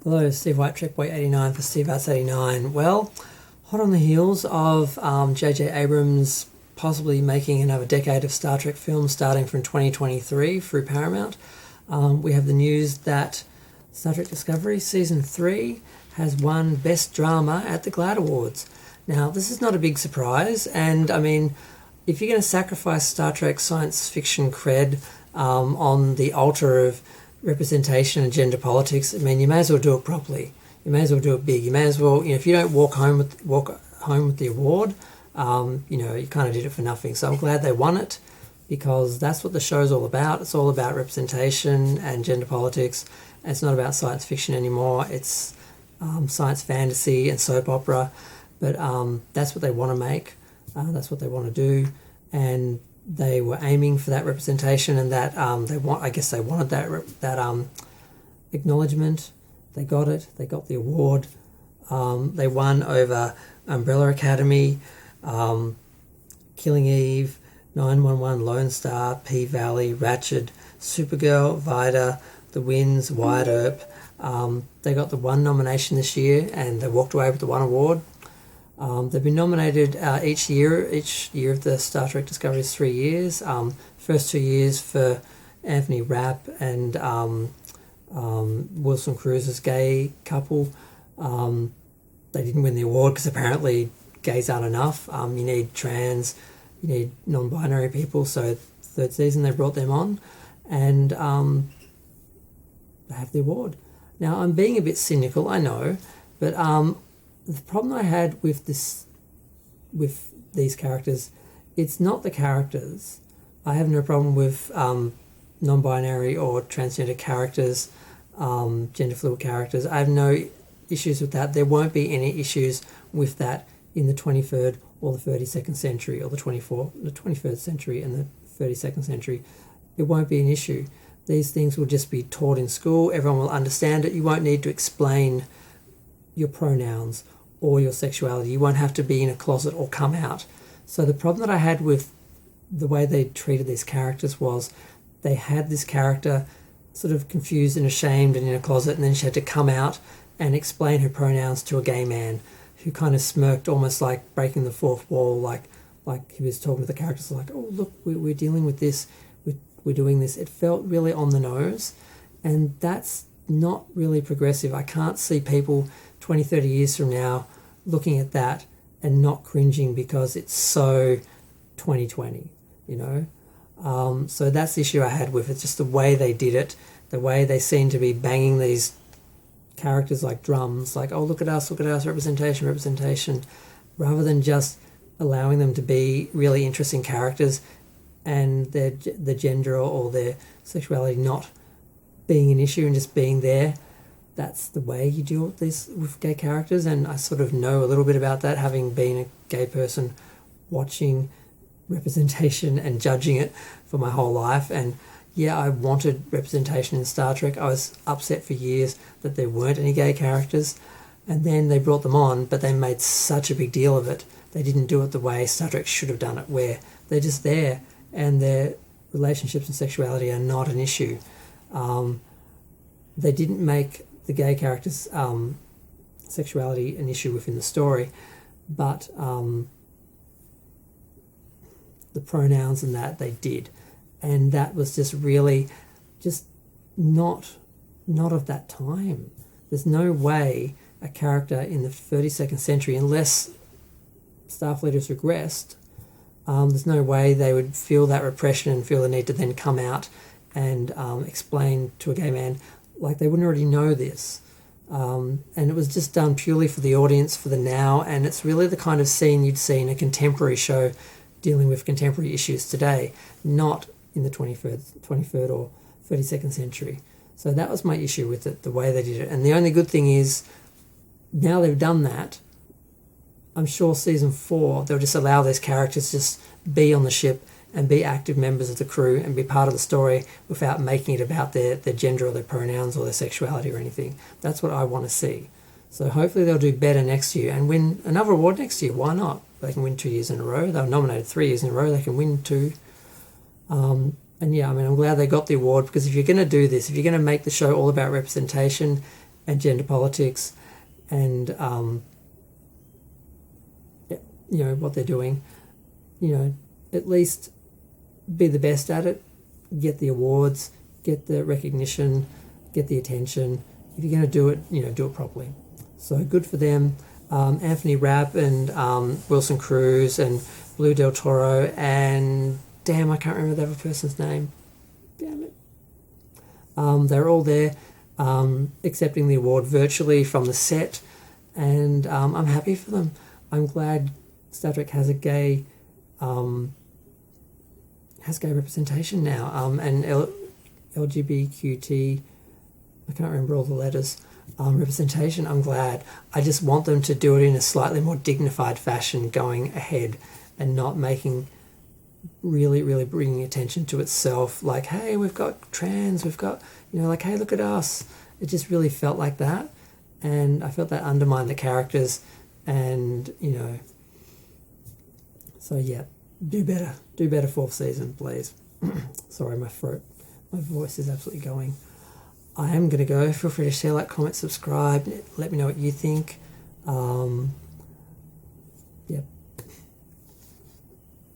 Hello, Steve White, Trekboy 89 for Steve Arts 89. Well, hot on the heels of J.J. Abrams possibly making another decade of Star Trek films starting from 2023 through Paramount, we have the news that Star Trek Discovery Season 3 has won Best Drama at the GLADD Awards. Now, this is not a big surprise, and I mean, if you're going to sacrifice Star Trek science fiction cred on the altar of representation and gender politics, I mean, you may as well do it properly. You may as well do it big. You may as well, if you don't walk home with the award, you kind of did it for nothing. So I'm glad they won it, because that's what the show's all about. It's all about representation and gender politics. And it's not about science fiction anymore. It's science fantasy and soap opera. But that's what they want to make. That's what they want to do. And they were aiming for that representation, and that they wanted that acknowledgement. They got it. They got the award. They won over Umbrella Academy, Killing Eve, 911, Lone Star, P-Valley, Ratched, Supergirl, Vida, The Winds, Wyatt Earp. They got the one nomination this year, and they walked away with the one award. They've been nominated each year. Each year of the Star Trek Discovery is 3 years. First 2 years for Anthony Rapp and Wilson Cruz's gay couple. They didn't win the award because apparently gays aren't enough. You need trans, you need non-binary people. So third season they brought them on, and they have the award. Now, I'm being a bit cynical, I know, but the problem I had with these characters, it's not the characters. I have no problem with non-binary or transgender characters, gender fluid characters. I have no issues with that. There won't be any issues with that in the 23rd or the 32nd century, or the 21st century and the 32nd century. It won't be an issue. These things will just be taught in school. Everyone will understand it. You won't need to explain your pronouns or your sexuality. You won't have to be in a closet or come out. So the problem that I had with the way they treated these characters was they had this character sort of confused and ashamed and in a closet, and then she had to come out and explain her pronouns to a gay man who kind of smirked, almost like breaking the fourth wall, like he was talking to the characters like, oh, look, we're dealing with this, we're doing this. It felt really on the nose, and that's not really progressive. I can't see people 20, 30 years from now looking at that and not cringing because it's so 2020, So that's the issue I had with it, just the way they did it, the way they seem to be banging these characters like drums, like, oh, look at us, representation, rather than just allowing them to be really interesting characters and the gender or their sexuality not being an issue and just being there. That's the way you deal with this with gay characters, and I sort of know a little bit about that, having been a gay person watching representation and judging it for my whole life. And yeah, I wanted representation in Star Trek. I was upset for years that there weren't any gay characters, and then they brought them on, but they made such a big deal of it. They didn't do it the way Star Trek should have done it, where they're just there and their relationships and sexuality are not an issue. They didn't make the gay characters' sexuality an issue within the story, but the pronouns and that they did, and that was just really just not of that time. There's no way a character in the 32nd century, unless Starfleet has regressed, there's no way they would feel that repression and feel the need to then come out and explain to a gay man, like they wouldn't already know this. And it was just done purely for the audience, for the now, and it's really the kind of scene you'd see in a contemporary show dealing with contemporary issues today, not in the 23rd or 32nd century. So that was my issue with it, the way they did it. And the only good thing is, now they've done that, I'm sure season 4, they'll just allow these characters to just be on the ship and be active members of the crew and be part of the story without making it about their gender or their pronouns or their sexuality or anything. That's what I want to see. So hopefully they'll do better next year and win another award next year. Why not? They can win 2 years in a row. They were nominated 3 years in a row. They can win 2. And yeah, I mean, I'm glad they got the award, because if you're going to do this, if you're going to make the show all about representation, and gender politics and what they're doing. At least be the best at it, get the awards, get the recognition, get the attention. If you're going to do it, do it properly. So good for them. Anthony Rapp and Wilson Cruz and Blue Del Toro and damn, I can't remember the other person's name. Damn it. They're all there accepting the award virtually from the set, and I'm happy for them. I'm glad Star Trek has a gay representation now, and LGBTQT, I can't remember all the letters, representation. I'm glad. I just want them to do it in a slightly more dignified fashion going ahead and not making really, really bringing attention to itself, like, hey, we've got trans, we've got, like, hey, look at us. It just really felt like that, and I felt that undermined the characters, and, so yeah, do better fourth season, please. Sorry, my voice is absolutely going. I am going to go. Feel free to share, like, comment, subscribe. Let me know what you think. Yep.